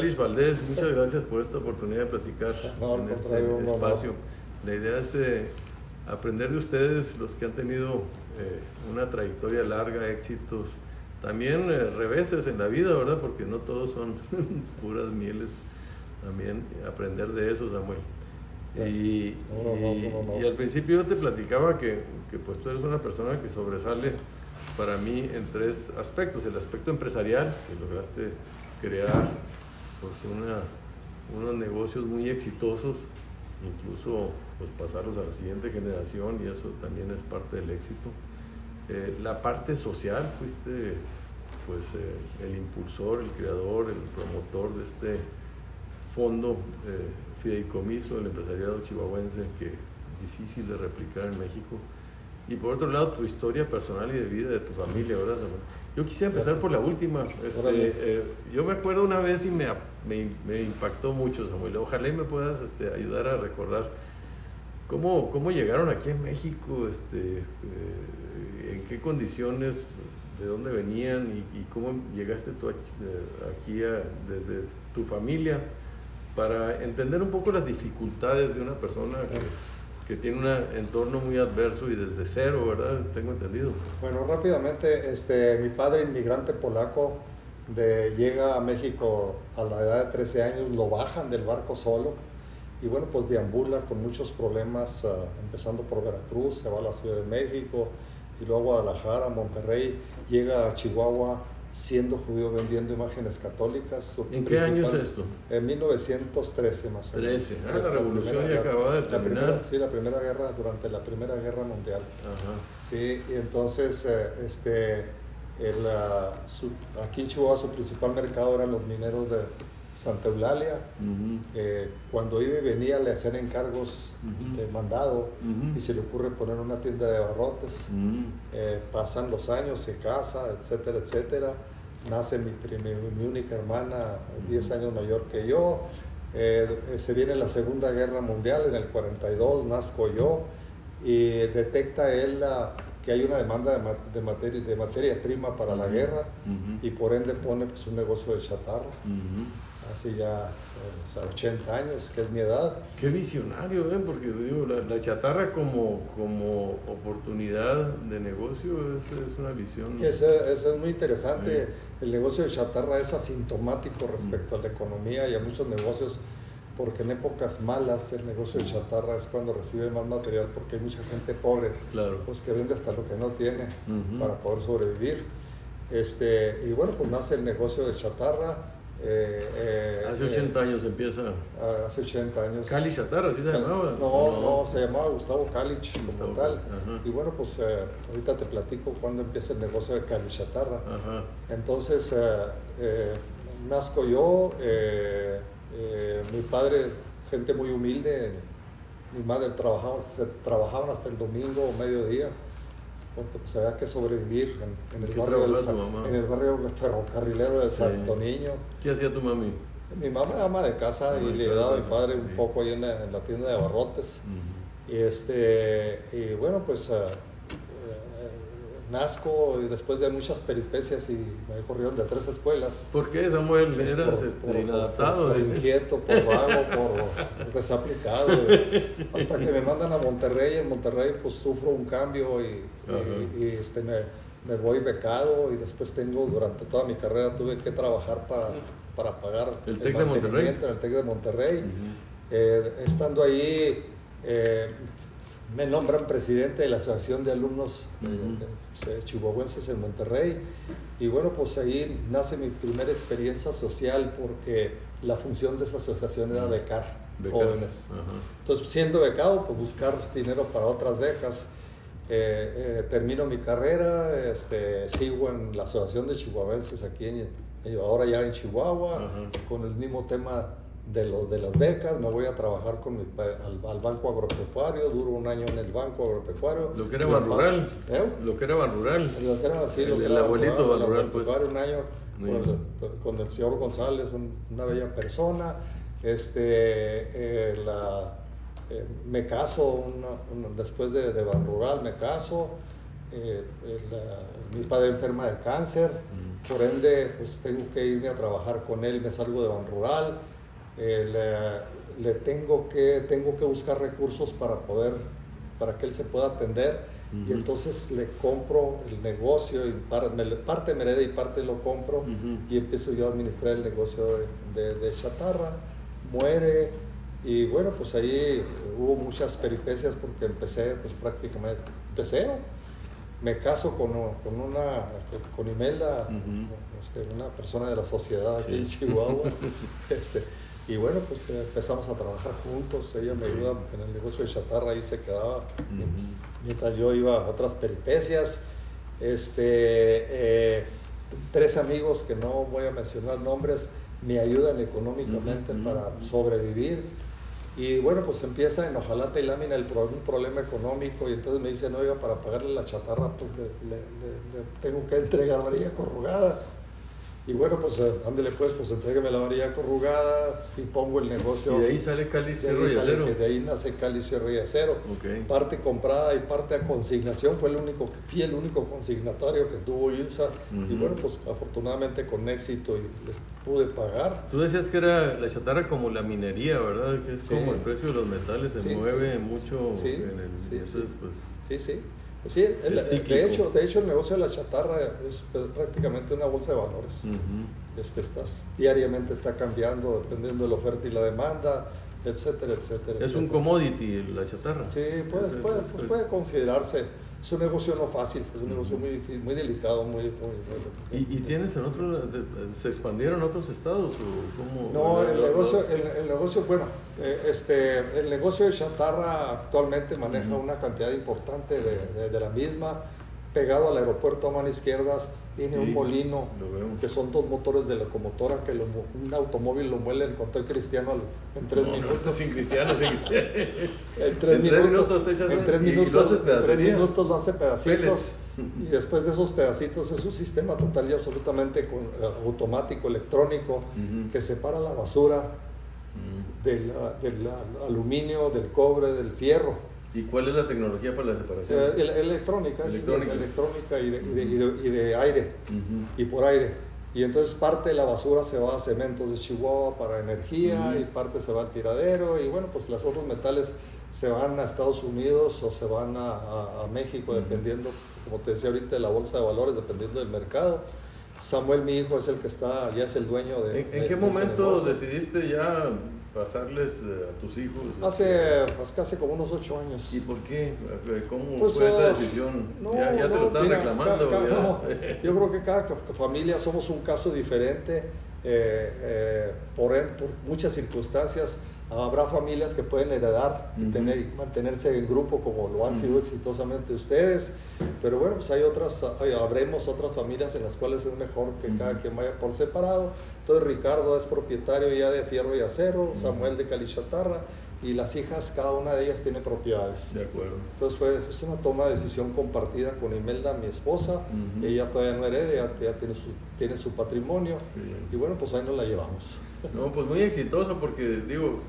Kalish Valdés, muchas gracias por esta oportunidad de platicar en este espacio. La idea es aprender de ustedes, los que han tenido una trayectoria larga, éxitos, también reveses en la vida, ¿verdad? Porque no todos son puras mieles, también aprender de eso, Samuel. Y al principio yo te platicaba que pues tú eres una persona que sobresale para mí en tres aspectos: el aspecto empresarial, que lograste crear pues unos negocios muy exitosos, incluso pues pasarlos a la siguiente generación, y eso también es parte del éxito. La parte social, fuiste pues el impulsor, el creador, el promotor de este fondo fideicomiso del empresariado chihuahuense, que es difícil de replicar en México. Y por otro lado, tu historia personal y de vida de tu familia, ¿verdad, Samuel? Yo quisiera empezar por la última. Yo me acuerdo una vez y me impactó mucho, Samuel. Ojalá y me puedas ayudar a recordar cómo llegaron aquí en México, en qué condiciones, de dónde venían y cómo llegaste tú aquí desde tu familia, para entender un poco las dificultades de una persona que tiene un entorno muy adverso y desde cero, ¿verdad? Tengo entendido. Bueno, rápidamente, mi padre, inmigrante polaco, llega a México a la edad de 13 años, lo bajan del barco solo y bueno, pues deambula con muchos problemas, empezando por Veracruz, se va a la Ciudad de México y luego a Guadalajara, Monterrey, llega a Chihuahua siendo judío, vendiendo imágenes católicas. ¿En qué año es esto? En 1913 más o menos. 13, la revolución ya acababa de terminar. La primera guerra, durante la Primera Guerra Mundial. Ajá. Sí, y entonces aquí en Chihuahua su principal mercado eran los mineros de Santa Eulalia. Cuando iba y venía le hacían encargos de mandado y se le ocurre poner una tienda de abarrotes. Pasan los años, se casa, etcétera, etcétera. Nace mi única hermana, 10 años mayor que yo. Se viene la Segunda Guerra Mundial en el 42, nazco yo y detecta él que hay una demanda de materia prima para la guerra y por ende pone pues, un negocio de chatarra. Hace ya 80 años, que es mi edad. Qué visionario, porque digo, la chatarra como oportunidad de negocio es una visión. Eso es muy interesante. El negocio de chatarra es asintomático respecto a la economía y a muchos negocios, porque en épocas malas el negocio de chatarra es cuando recibe más material, porque hay mucha gente pobre, claro, pues que vende hasta lo que no tiene para poder sobrevivir. Y bueno, pues nace el negocio de chatarra. Hace 80 años empieza. Hace 80 años. Kalish Chatarra, ¿sí se llamaba? No, se llamaba Gustavo Kalish como tal. Y bueno, pues ahorita te platico cuando empieza el negocio de Kalish Chatarra. Entonces, nazco yo, mi padre, gente muy humilde, mi madre trabajaban hasta el domingo o mediodía, porque pues había que sobrevivir en el barrio ferrocarrilero del Santo Niño. ¿Qué hacía tu mami? Mi mamá era ama de casa y le daba a mi padre un poco ahí en la tienda de abarrotes. Y bueno, pues nazco y después de muchas peripecias y me corrieron de 3 escuelas. ¿Por qué, Samuel? Pues ¿Eras inadaptado? Por inquieto, por vago, por desaplicado. Hasta que me mandan a Monterrey. En Monterrey pues sufro un cambio y me voy becado y después durante toda mi carrera tuve que trabajar para pagar el TEC de Monterrey. En el TEC de Monterrey. Estando ahí me nombran presidente de la Asociación de Alumnos Chihuahuenses en Monterrey y bueno, pues ahí nace mi primera experiencia social, porque la función de esa asociación era becar jóvenes. Entonces, siendo becado, pues buscar dinero para otras becas. Termino mi carrera, sigo en la Asociación de Chihuahuenses aquí ahora ya en Chihuahua, con el mismo tema de las becas. Me voy a trabajar al Banco Agropecuario, duro un año en el Banco Agropecuario. Lo que era Banrural. Lo que era Banrural. El abuelito Banrural, pues. Un año con el señor González, una bella persona. Me caso, después de Banrural me caso. mi padre enferma de cáncer, por ende pues tengo que irme a trabajar con él, me salgo de Banrural, tengo que buscar recursos para que él se pueda atender, y entonces le compro el negocio, y parte me hereda y parte lo compro, y empiezo yo a administrar el negocio de chatarra. Muere, y bueno, pues ahí hubo muchas peripecias porque empecé pues prácticamente de cero. Me caso con Imelda, una persona de la sociedad aquí en Chihuahua, y bueno, pues empezamos a trabajar juntos. Ella me ayuda en el negocio de chatarra, ahí se quedaba mientras yo iba a otras peripecias. 3 amigos que no voy a mencionar nombres me ayudan económicamente para sobrevivir. Y bueno, pues empieza en hojalata y lámina un problema económico, y entonces me dicen, oiga, para pagarle la chatarra pues le tengo que entregar varilla corrugada. Y bueno, pues ándele pues entrégueme la varilla corrugada y pongo el negocio. Y de ahí sale Cáliz Fierro y Acero. De ahí nace Cáliz Fierro y Acero. Okay. Parte comprada y parte a consignación. Fui el único consignatario que tuvo ILSA. Y bueno, pues afortunadamente con éxito y les pude pagar. Tú decías que era la chatarra como la minería, ¿verdad? Que es como el precio de los metales se mueve mucho en el... Entonces, pues... Sí, de hecho el negocio de la chatarra es prácticamente una bolsa de valores. Diariamente está cambiando dependiendo de la oferta y la demanda, etcétera, etcétera. Es un commodity la chatarra. Sí, puede considerarse. Es un negocio no fácil, es un negocio muy difícil, muy delicado, ¿Y tienes en otros, se expandieron a otros estados o cómo? No, el negocio, bueno, el negocio de chatarra actualmente maneja una cantidad importante de la misma. Pegado al aeropuerto a mano izquierda tiene un molino que son 2 motores de locomotora que un automóvil lo muele con todo cristiano en 3 minutos. No, sin cristiano, en 3 minutos lo hace pedacitos. Y después de esos pedacitos es un sistema total y absolutamente automático, electrónico, que separa la basura del aluminio, del cobre, del fierro. ¿Y cuál es la tecnología para la separación? Electrónica y de aire, y por aire. Y entonces parte de la basura se va a Cementos de Chihuahua para energía, y parte se va al tiradero, y bueno, pues los otros metales se van a Estados Unidos o se van a México, dependiendo, como te decía ahorita, de la bolsa de valores, dependiendo del mercado. Samuel, mi hijo, es el que ya es el dueño de... ¿En qué momento decidiste ya pasarles a tus hijos? Hace como unos 8 años. ¿Y por qué? ¿Cómo fue esa decisión? ¿Ya te lo estaban reclamando? Yo creo que cada familia somos un caso diferente, por muchas circunstancias. Habrá familias que pueden heredar y mantenerse en grupo como lo han sido exitosamente ustedes, pero bueno, pues habremos otras familias en las cuales es mejor que cada quien vaya por separado. Entonces Ricardo es propietario ya de Fierro y Acero, Samuel de Cáliz Chatarra, y las hijas, cada una de ellas tiene propiedades. De acuerdo. Entonces es una toma de decisión compartida con Imelda, mi esposa. Ella todavía no hereda, ya tiene su patrimonio, y bueno, pues ahí nos la llevamos. No, pues muy exitoso, porque digo,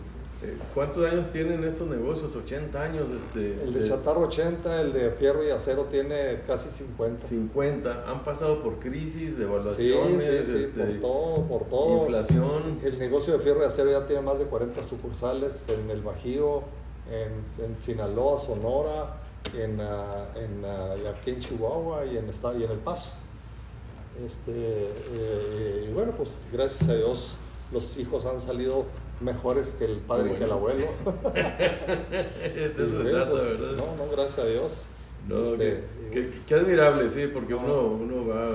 ¿cuántos años tienen estos negocios? 80 años. El de chatarra 80, el de Fierro y Acero tiene casi 50. 50. Han pasado por crisis, devaluaciones, sí, por todo. Inflación. El negocio de Fierro y Acero ya tiene más de 40 sucursales en el Bajío, en Sinaloa, Sonora, aquí en Chihuahua y en El Paso. Y bueno, pues gracias a Dios los hijos han salido mejores que el padre y que el abuelo. Es verdad, pues, ¿verdad? No, gracias a Dios. No, qué admirable, sí, porque uno va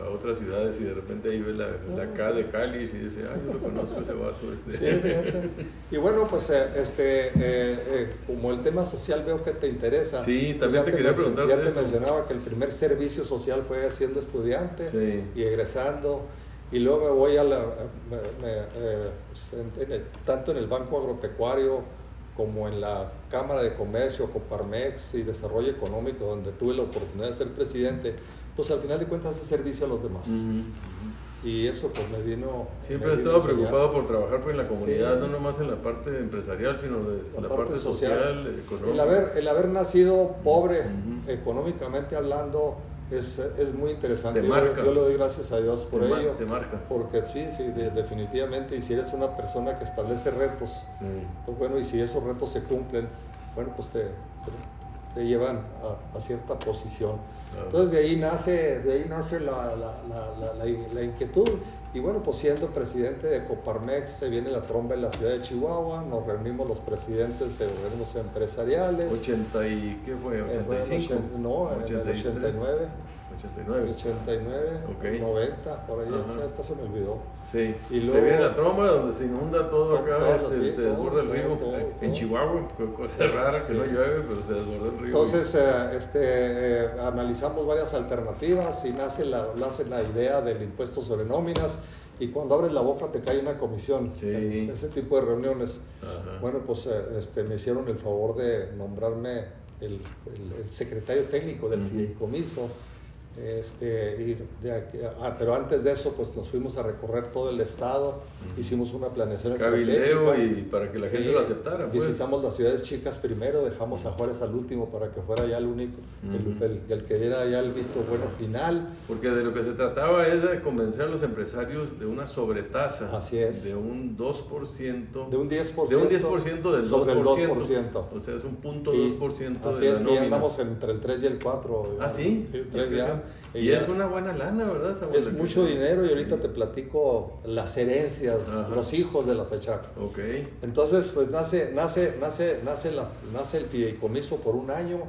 a otras ciudades y de repente ahí ve la K de Cáliz y dice, yo lo conozco ese vato. Sí, fíjate. Y bueno, pues como el tema social veo que te interesa. Sí, también te quería preguntar. Ya te mencionaba que el primer servicio social fue siendo estudiante y egresando. Y luego me voy tanto en el Banco Agropecuario como en la Cámara de Comercio, Coparmex y Desarrollo Económico, donde tuve la oportunidad de ser presidente, pues al final de cuentas es servicio a los demás. Y eso pues me vino... Siempre he estado preocupado por trabajar pues, en la comunidad, sí, no nomás en la parte empresarial, sino de la parte social, económica. El haber nacido pobre, económicamente hablando, es muy interesante. Yo le doy gracias a Dios por ello. Te marca. Porque sí, definitivamente. Y si eres una persona que establece retos, pues bueno, y si esos retos se cumplen, bueno, pues te llevan a cierta posición. Entonces de ahí nace la inquietud. Y bueno, pues siendo presidente de Coparmex, se viene la tromba en la ciudad de Chihuahua, nos reunimos los presidentes de organismos empresariales. ¿80 y qué fue? ¿85? No, en el 89. 89, okay. 90, por ahí, hasta se me olvidó. Sí, y luego, se viene la tromba donde se inunda todo acá, se desborda el río. En Chihuahua, cosa rara que no llueve, pero se desborda el río. Entonces, analizamos varias alternativas y nace la idea del impuesto sobre nóminas. Y cuando abres la boca te cae una comisión. Sí. Ese tipo de reuniones. Bueno, pues me hicieron el favor de nombrarme el secretario técnico del fideicomiso. Pero antes de eso pues nos fuimos a recorrer todo el estado, hicimos una planeación estratégica y para que la gente lo aceptara pues. Visitamos las ciudades chicas primero, dejamos a Juárez al último para que fuera ya el único, el que diera ya el visto bueno final, porque de lo que se trataba es de convencer a los empresarios de una sobretasa. Así es. De un 2%, de un 10%, del sobre 2%, el 2%, o sea es un punto 2% así es, que ya andamos entre el 3 y el 4. Sí, 3 ya. Y es una buena lana, ¿verdad? Es mucho dinero, y ahorita te platico las herencias, los hijos de la FECHAC. Okay. Entonces, pues nace el fideicomiso por un año.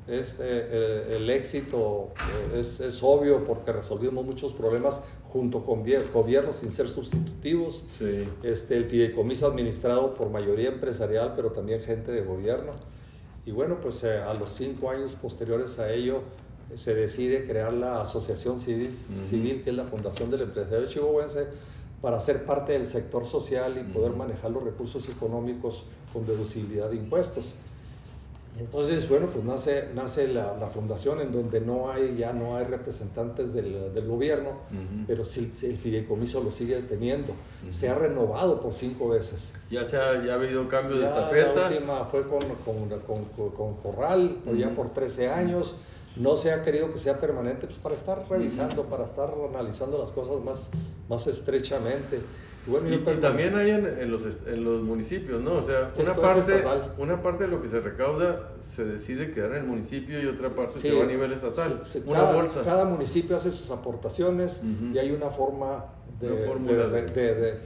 El éxito es obvio porque resolvimos muchos problemas junto con gobiernos sin ser sustitutivos. Sí. El fideicomiso administrado por mayoría empresarial, pero también gente de gobierno. Y bueno, pues a los 5 años posteriores a ello, se decide crear la Asociación Civil, que es la Fundación del Empresario Chihuahuense, para ser parte del sector social y poder manejar los recursos económicos con deducibilidad de impuestos. Y entonces, bueno, pues nace la fundación, en donde ya no hay representantes del gobierno, pero sí el fideicomiso lo sigue teniendo. Se ha renovado por 5 veces. Ya ha habido cambios de estafeta. La última fue con Corral, ya por 13 años. No se ha querido que sea permanente, pues para estar revisando, para estar analizando las cosas más estrechamente. Y, bueno, y también hay en los municipios, ¿no? O sea, una parte de lo que se recauda se decide quedar en el municipio y otra parte se va a nivel estatal. Bolsa. Cada municipio hace sus aportaciones y hay una forma de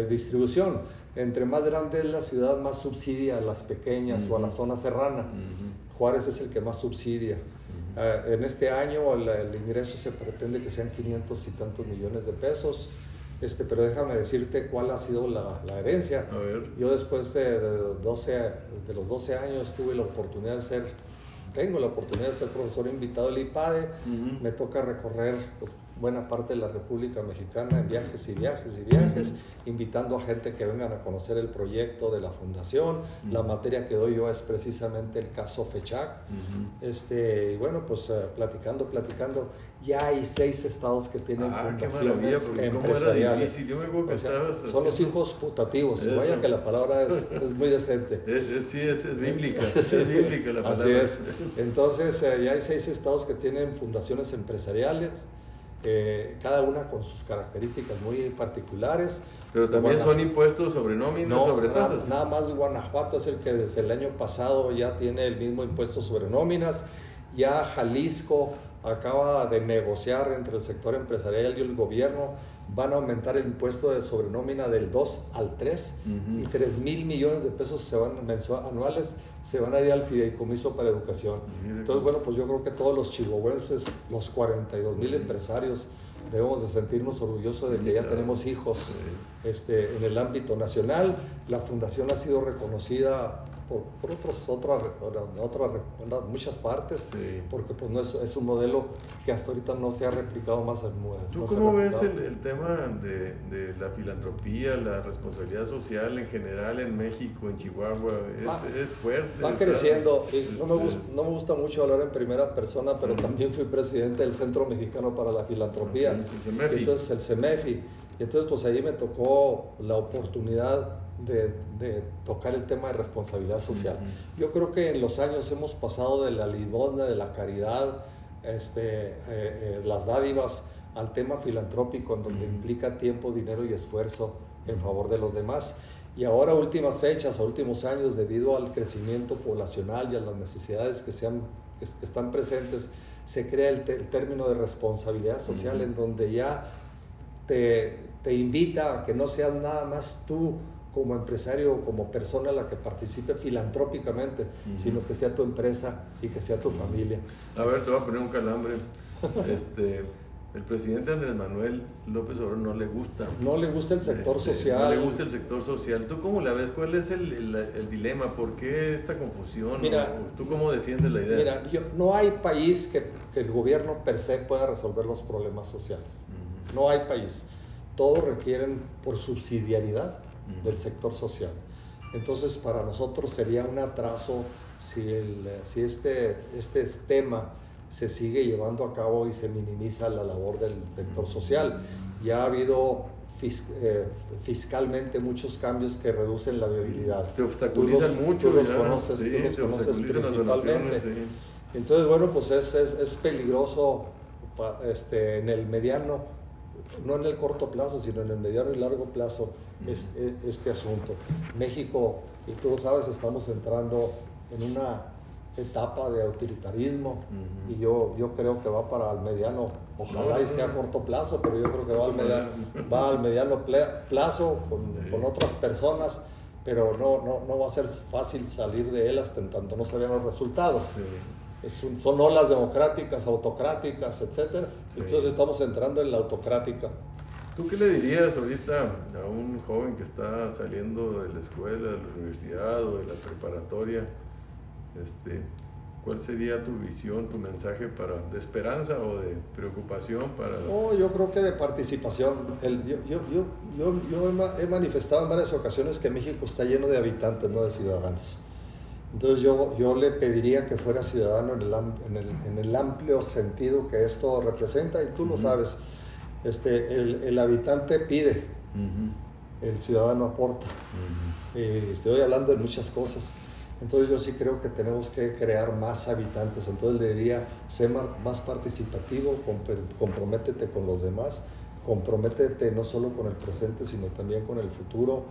distribución. Entre más grande es la ciudad, más subsidia a las pequeñas o a la zona serrana. Juárez es el que más subsidia. En este año el ingreso se pretende que sean 500 y tantos millones de pesos. Pero déjame decirte cuál ha sido la herencia. A ver. Yo después de los 12 años tengo la oportunidad de ser profesor invitado del IPADE. Me toca recorrer buena parte de la República Mexicana en viajes y viajes, invitando a gente que vengan a conocer el proyecto de la fundación. La materia que doy yo es precisamente el caso FECHAC. Y bueno, pues platicando, ya hay 6 estados que tienen fundaciones empresariales. Son los hijos putativos. Vaya que la palabra es muy decente. Sí, es bíblica. Es bíblica la palabra. Así es. Entonces, ya hay 6 estados que tienen fundaciones empresariales. Cada una con sus características muy particulares. Pero también son impuestos sobre nóminas, sobre tasas. Nada más Guanajuato es el que desde el año pasado ya tiene el mismo impuesto sobre nóminas. Ya Jalisco acaba de negociar entre el sector empresarial y el gobierno. Van a aumentar el impuesto de sobrenómina del 2 al 3 y 3,000 millones de pesos anuales se van a ir al fideicomiso para educación. Entonces, bueno, pues yo creo que todos los chihuahuenses, los 42,000 empresarios, debemos de sentirnos orgullosos de que ya tenemos hijos en el ámbito nacional. La fundación ha sido reconocida muchas partes, sí. porque pues no es un modelo que hasta ahorita no se ha replicado más. ¿Tú no cómo ves el tema de la filantropía, la responsabilidad social en general en México, en Chihuahua? Es fuerte. Va creciendo. No me gusta mucho hablar en primera persona, pero también fui presidente del Centro Mexicano para la Filantropía. El CEMEFI. Entonces, el CEMEFI. Y entonces, pues ahí me tocó la oportunidad de tocar el tema de responsabilidad social. Yo creo que en los años hemos pasado de la limosna, de la caridad, las dádivas, al tema filantrópico, en donde implica tiempo, dinero y esfuerzo en favor de los demás. Y ahora, últimas fechas, a últimos años, debido al crecimiento poblacional y a las necesidades que están presentes, se crea el término de responsabilidad social, en donde ya te invita a que no seas nada más tú como empresario o como persona la que participe filantrópicamente, sino que sea tu empresa y que sea tu familia. A ver, te voy a poner un calambre. El presidente Andrés Manuel López Obrador no le gusta. No le gusta el sector social. No le gusta el sector social. ¿Tú cómo la ves? ¿Cuál es el dilema? ¿Por qué esta confusión? Mira, ¿tú cómo defiendes la idea? Mira, no hay país que el gobierno per se pueda resolver los problemas sociales. No hay país. Todos requieren por subsidiariedad del sector social. Entonces, para nosotros sería un atraso si este tema se sigue llevando a cabo y se minimiza la labor del sector social. Ya ha habido fiscalmente muchos cambios que reducen la viabilidad. Te obstaculizan mucho. Tú los conoces principalmente. Sí. Entonces, bueno, pues es peligroso en el mediano, no en el corto plazo, sino en el mediano y largo plazo, este asunto. México, y tú lo sabes, estamos entrando en una etapa de autoritarismo, y yo creo que va para el mediano, ojalá y sea a corto plazo, pero yo creo que va al mediano plazo con otras personas, pero no va a ser fácil salir de él hasta en tanto no se vean los resultados. Son olas democráticas, autocráticas, etc. Entonces estamos entrando en la autocrática. ¿Tú qué le dirías ahorita a un joven que está saliendo de la escuela, de la universidad o de la preparatoria? ¿Cuál sería tu visión, tu mensaje de esperanza o de preocupación para...? Yo creo que de participación. Yo he manifestado en varias ocasiones que México está lleno de habitantes, no de ciudadanos. Entonces yo le pediría que fuera ciudadano en el amplio sentido que esto representa, y tú lo sabes. El habitante pide, el ciudadano aporta. Estoy hablando de muchas cosas. Entonces yo sí creo que tenemos que crear más habitantes. Entonces le diría, sé más participativo, comprométete con los demás, comprométete no solo con el presente, sino también con el futuro.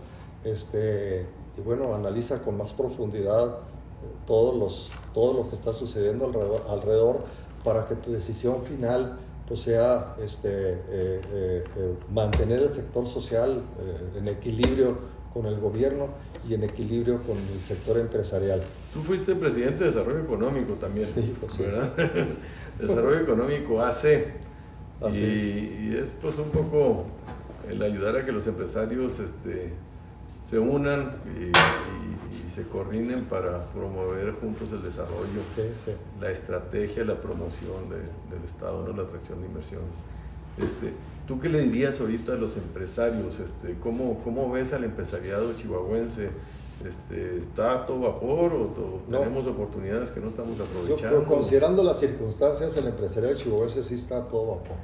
Y bueno, analiza con más profundidad todo lo que está sucediendo alrededor, para que tu decisión final pues sea mantener el sector social en equilibrio con el gobierno y en equilibrio con el sector empresarial. Tú fuiste presidente de Desarrollo Económico también, sí. ¿verdad? Desarrollo Económico AC. Y es pues un poco el ayudar a que los empresarios se unan y se coordinen para promover juntos el desarrollo, la estrategia, la promoción del Estado, ¿no? La atracción de inversiones. ¿Tú qué le dirías ahorita a los empresarios? ¿Cómo ves al empresariado chihuahuense? ¿Está a todo vapor o tenemos oportunidades que no estamos aprovechando? Yo, considerando las circunstancias, el empresariado chihuahuense sí está a todo vapor.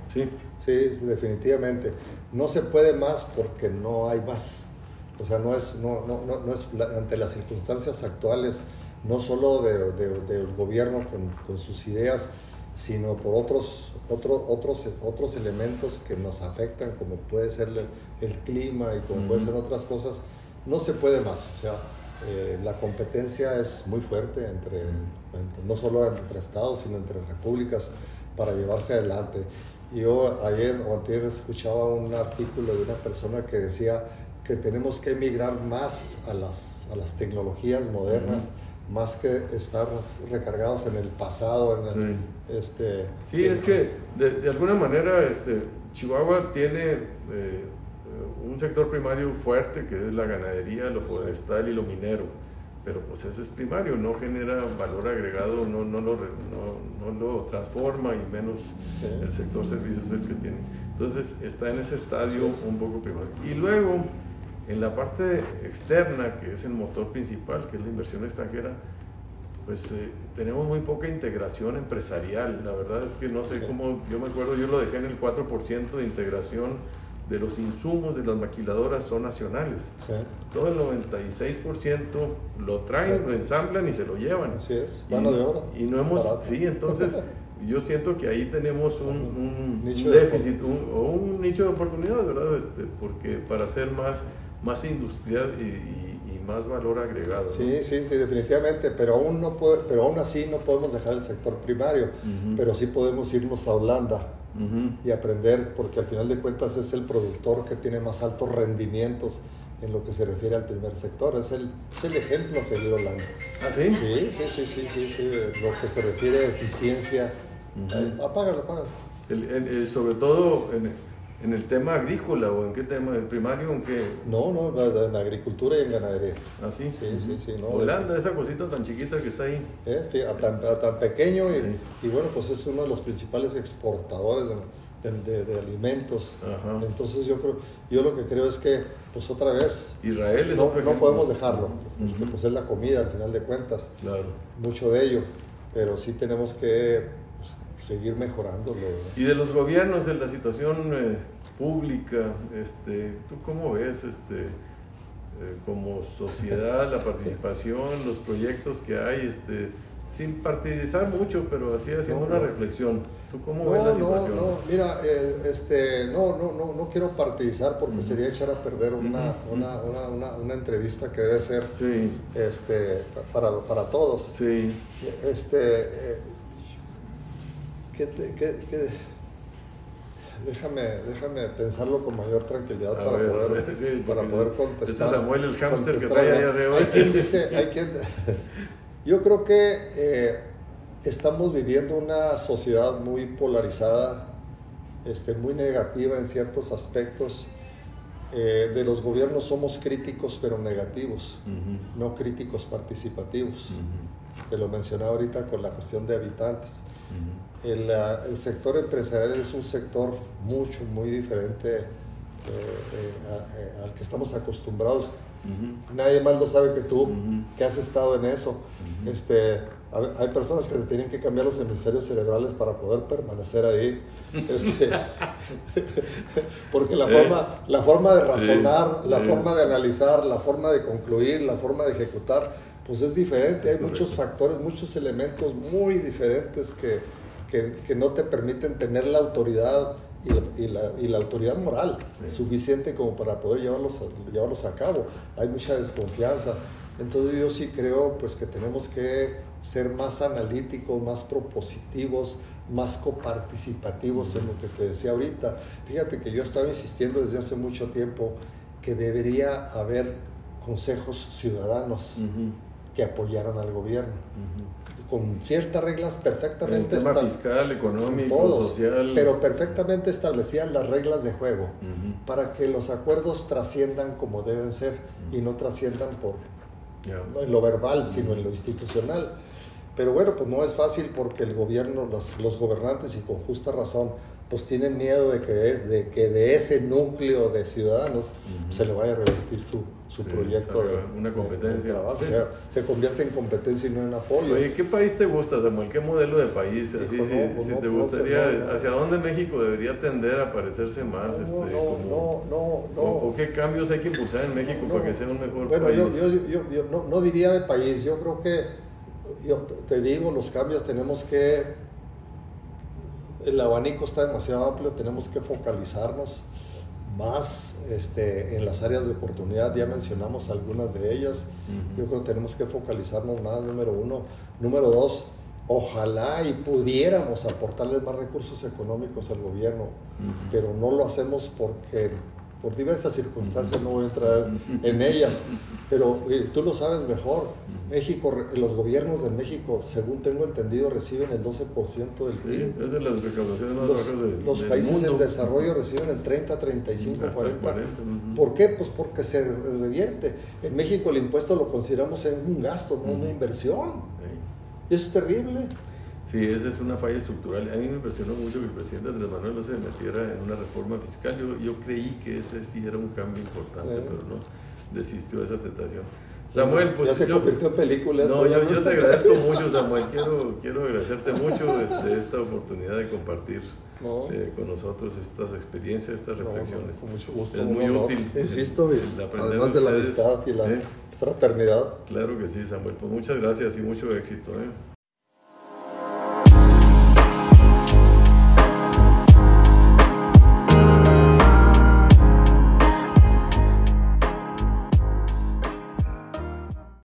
Sí, definitivamente. No se puede más porque no hay más. O sea, no es ante las circunstancias actuales, no solo del gobierno con sus ideas, sino por otros elementos que nos afectan, como puede ser el clima y como puede ser otras cosas. No se puede más. O sea, la competencia es muy fuerte no solo entre estados, sino entre repúblicas, para llevarse adelante. Yo ayer o antier escuchaba un artículo de una persona que decía que tenemos que emigrar más a las tecnologías modernas, más que estar recargados en el pasado. Sí, es que de alguna manera Chihuahua tiene un sector primario fuerte, que es la ganadería, lo forestal y lo minero. pero pues eso es primario, no genera valor agregado, no lo transforma, y menos el sector servicios es el que tiene. Entonces está en ese estadio un poco primario. Y luego, en la parte externa, que es el motor principal, que es la inversión extranjera, pues tenemos muy poca integración empresarial. La verdad es que no sé cómo, yo me acuerdo, yo lo dejé en el 4% de integración de los insumos de las maquiladoras son nacionales. Sí. Todo el 96% lo traen, lo ensamblan y se lo llevan. Así es, mano de obra. Y no hemos, sí, entonces yo siento que ahí tenemos un déficit, un nicho de oportunidad, ¿verdad? Porque para hacer más industrial y más valor agregado. Sí, ¿no? Sí, definitivamente, pero aún así no podemos dejar el sector primario, pero sí podemos irnos a Holanda y aprender, porque al final de cuentas es el productor que tiene más altos rendimientos en lo que se refiere al primer sector. Es el ejemplo a seguir Holanda. ¿Ah, sí? Sí. Lo que se refiere a eficiencia. Apágalo. Sobre todo en el tema agrícola, o en qué tema, el primario, en qué. No, en agricultura y en ganadería. ¿Ah, sí? Sí. No, Holanda, esa cosita tan chiquita que está ahí. Tan pequeño y bueno, pues es uno de los principales exportadores de alimentos. Ajá. Entonces yo lo que creo es que, pues otra vez, Israel es no podemos dejarlo, porque pues es la comida al final de cuentas. Claro. Mucho de ello, pero sí tenemos que seguir mejorándolo. Y de los gobiernos, de la situación pública, ¿tú cómo ves como sociedad la participación, los proyectos que hay, sin partidizar mucho, pero así haciendo una reflexión? ¿Tú cómo ves la situación? Mira, no quiero partidizar porque sería echar a perder una entrevista que debe ser para todos. Sí. Déjame pensarlo con mayor tranquilidad para poder contestar. Samuel, el hámster que trae ahí arriba. Yo creo que estamos viviendo una sociedad muy polarizada, muy negativa en ciertos aspectos. De los gobiernos somos críticos pero negativos, no críticos participativos. Te lo mencionaba ahorita con la cuestión de habitantes. El sector empresarial es un sector muy diferente al que estamos acostumbrados. Nadie más lo sabe que tú, que has estado en eso. Hay personas que se tienen que cambiar los hemisferios cerebrales para poder permanecer ahí. Porque la forma de razonar, la forma de analizar, la forma de concluir, la forma de ejecutar, pues es diferente. Hay muchos factores, muchos elementos muy diferentes que no te permiten tener la autoridad y la autoridad moral suficiente como para poder llevarlos a cabo. Hay mucha desconfianza. Entonces yo sí creo pues que tenemos que ser más analíticos, más propositivos, más coparticipativos en lo que te decía ahorita. Fíjate que yo estaba insistiendo desde hace mucho tiempo que debería haber consejos ciudadanos que apoyaran al gobierno. Con ciertas reglas perfectamente el tema fiscal, económico, social, pero perfectamente establecidas las reglas de juego para que los acuerdos trasciendan como deben ser y no trasciendan no en lo verbal, sino en lo institucional. Pero bueno, pues no es fácil porque el gobierno, los gobernantes, y con justa razón, pues tienen miedo de que de ese núcleo de ciudadanos se le vaya a revertir su proyecto una competencia de trabajo. O sea, se convierte en competencia y no en apoyo. Oye, ¿qué país te gusta, Samuel? ¿Qué modelo de país? Así, si te gustaría, ¿hacia dónde México debería tender a parecerse más? ¿O qué cambios hay que impulsar en México para que sea un mejor país? Bueno, yo no diría de país. Yo creo que, te digo, los cambios tenemos que... El abanico está demasiado amplio, tenemos que focalizarnos más en las áreas de oportunidad. Ya mencionamos algunas de ellas. Yo creo que tenemos que focalizarnos más, número uno. Número dos, ojalá y pudiéramos aportarle más recursos económicos al gobierno, pero no lo hacemos porque por diversas circunstancias, no voy a entrar en ellas, Pero tú lo sabes mejor. México, los gobiernos de México, según tengo entendido, reciben el 12% del PIB. Sí, es de las recaudaciones más bajas los del países mundo. en desarrollo reciben el 30, 35, Hasta 40. el 40. ¿Por qué? Pues porque se revierte. En México el impuesto lo consideramos en un gasto, no una inversión. Y eso es terrible. Sí, esa es una falla estructural. A mí me impresionó mucho que el presidente Andrés Manuel no se metiera en una reforma fiscal. Yo creí que ese sí era un cambio importante, pero no desistió de esa tentación. Samuel, pues ya se convirtió en película. No, yo te agradezco mucho, Samuel. Quiero agradecerte mucho esta oportunidad de compartir con nosotros estas experiencias, estas reflexiones. Con mucho gusto. Es muy útil. Insisto, además de la amistad y la fraternidad. Claro que sí, Samuel. Pues muchas gracias y mucho éxito.